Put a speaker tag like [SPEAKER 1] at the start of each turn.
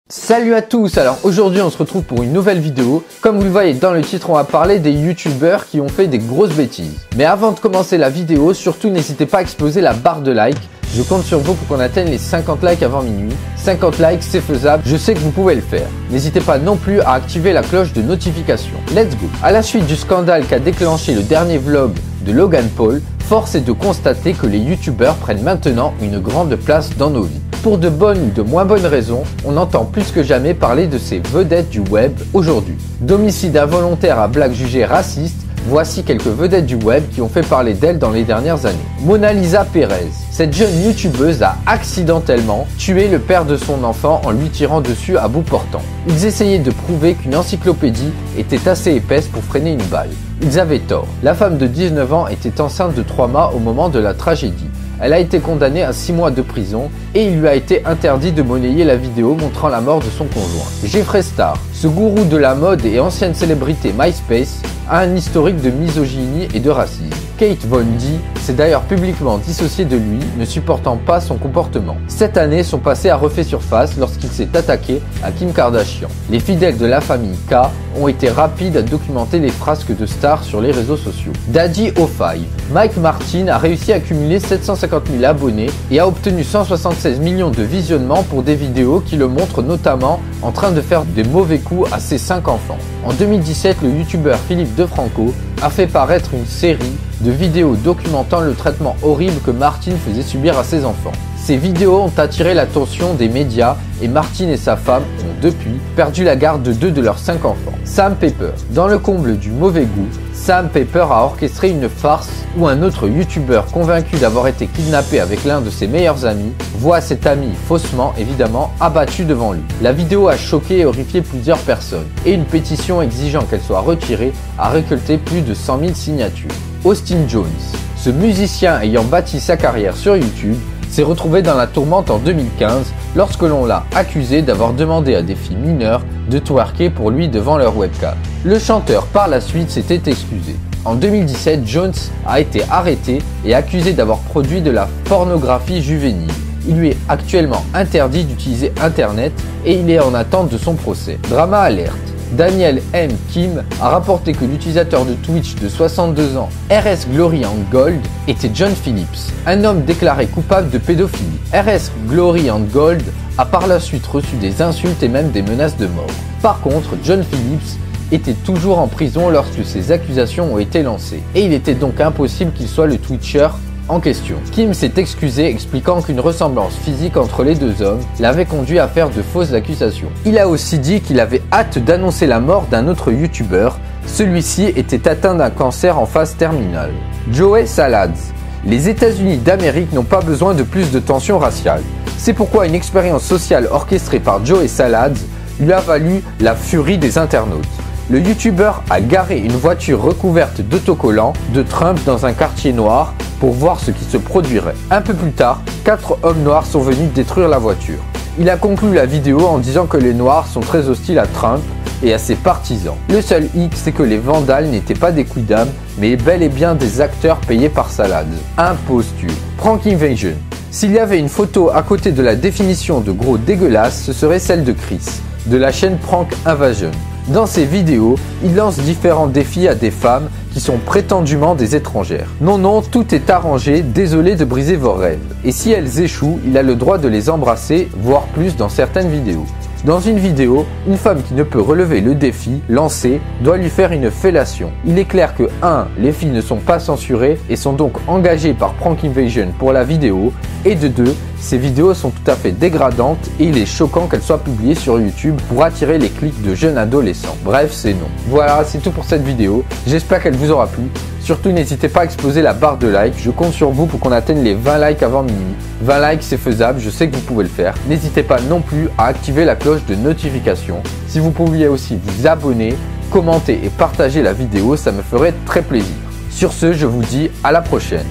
[SPEAKER 1] Salut à tous, alors aujourd'hui on se retrouve pour une nouvelle vidéo. Comme vous le voyez dans le titre, on va parler des youtubeurs qui ont fait des grosses bêtises. Mais avant de commencer la vidéo, surtout n'hésitez pas à exploser la barre de like. Je compte sur vous pour qu'on atteigne les 50 likes avant minuit. 50 likes c'est faisable, je sais que vous pouvez le faire. N'hésitez pas non plus à activer la cloche de notification. Let's go. À la suite du scandale qu'a déclenché le dernier vlog de Logan Paul, force est de constater que les youtubeurs prennent maintenant une grande place dans nos vies. Pour de bonnes ou de moins bonnes raisons, on entend plus que jamais parler de ces vedettes du web aujourd'hui. D'homicide involontaire à blagues jugées racistes, voici quelques vedettes du web qui ont fait parler d'elles dans les dernières années. Mona Lisa Pérez. Cette jeune youtubeuse a accidentellement tué le père de son enfant en lui tirant dessus à bout portant. Ils essayaient de prouver qu'une encyclopédie était assez épaisse pour freiner une balle. Ils avaient tort. La femme de 19 ans était enceinte de 3 mois au moment de la tragédie. Elle a été condamnée à 6 mois de prison et il lui a été interdit de monnayer la vidéo montrant la mort de son conjoint. Jeffree Star, ce gourou de la mode et ancienne célébrité MySpace, a un historique de misogynie et de racisme. Kate Von D s'est d'ailleurs publiquement dissociée de lui, ne supportant pas son comportement. Cette année, son passé a refait surface lorsqu'il s'est attaqué à Kim Kardashian. Les fidèles de la famille K ont été rapides à documenter les frasques de Star sur les réseaux sociaux. Daddy05. Mike Martin a réussi à cumuler 750 000 abonnés et a obtenu 176 millions de visionnements pour des vidéos qui le montrent notamment en train de faire des mauvais coups à ses 5 enfants. En 2017, le youtubeur Philippe DeFranco a fait paraître une série de vidéos documentant le traitement horrible que Martin faisait subir à ses enfants. Ces vidéos ont attiré l'attention des médias et Martin et sa femme ont depuis perdu la garde de 2 de leurs 5 enfants. Sam Pepper. Dans le comble du mauvais goût, Sam Pepper a orchestré une farce où un autre youtubeur convaincu d'avoir été kidnappé avec l'un de ses meilleurs amis voit cet ami faussement évidemment abattu devant lui. La vidéo a choqué et horrifié plusieurs personnes et une pétition exigeant qu'elle soit retirée a récolté plus de 100 000 signatures. Austin Jones. Ce musicien ayant bâti sa carrière sur YouTube s'est retrouvé dans la tourmente en 2015 lorsque l'on l'a accusé d'avoir demandé à des filles mineures de twerker pour lui devant leur webcam. Le chanteur par la suite s'était excusé. En 2017, Jones a été arrêté et accusé d'avoir produit de la pornographie juvénile. Il lui est actuellement interdit d'utiliser Internet et il est en attente de son procès. Drama alerte. Daniel M. Kim a rapporté que l'utilisateur de Twitch de 62 ans, RS Glory and Gold, était John Phillips, un homme déclaré coupable de pédophilie. RS Glory and Gold a par la suite reçu des insultes et même des menaces de mort. Par contre, John Phillips était toujours en prison lorsque ces accusations ont été lancées, et il était donc impossible qu'il soit le Twitcher en question. Kim s'est excusé expliquant qu'une ressemblance physique entre les deux hommes l'avait conduit à faire de fausses accusations. Il a aussi dit qu'il avait hâte d'annoncer la mort d'un autre youtubeur. Celui-ci était atteint d'un cancer en phase terminale. Joey Salads. Les États-Unis d'Amérique n'ont pas besoin de plus de tensions raciales. C'est pourquoi une expérience sociale orchestrée par Joey Salads lui a valu la furie des internautes. Le youtubeur a garé une voiture recouverte d'autocollants de Trump dans un quartier noir pour voir ce qui se produirait. Un peu plus tard, 4 hommes noirs sont venus détruire la voiture. Il a conclu la vidéo en disant que les noirs sont très hostiles à Trump et à ses partisans. Le seul hic, c'est que les vandales n'étaient pas des quidam, mais bel et bien des acteurs payés par Salads. Imposture. Prank Invasion. S'il y avait une photo à côté de la définition de gros dégueulasse, ce serait celle de Chris, de la chaîne Prank Invasion. Dans ses vidéos, il lance différents défis à des femmes qui sont prétendument des étrangères. Non, tout est arrangé, désolé de briser vos rêves. Et si elles échouent, il a le droit de les embrasser, voire plus dans certaines vidéos. Dans une vidéo, une femme qui ne peut relever le défi lancé doit lui faire une fellation. Il est clair que 1. Les filles ne sont pas censurées et sont donc engagées par Prank Invasion pour la vidéo, et de 2. Ces vidéos sont tout à fait dégradantes et il est choquant qu'elles soient publiées sur YouTube pour attirer les clics de jeunes adolescents. Bref, c'est non. Voilà, c'est tout pour cette vidéo. J'espère qu'elle vous aura plu. Surtout, n'hésitez pas à exploser la barre de like. Je compte sur vous pour qu'on atteigne les 20 likes avant minuit. 20 likes, c'est faisable, je sais que vous pouvez le faire. N'hésitez pas non plus à activer la cloche de notification. Si vous pouviez aussi vous abonner, commenter et partager la vidéo, ça me ferait très plaisir. Sur ce, je vous dis à la prochaine.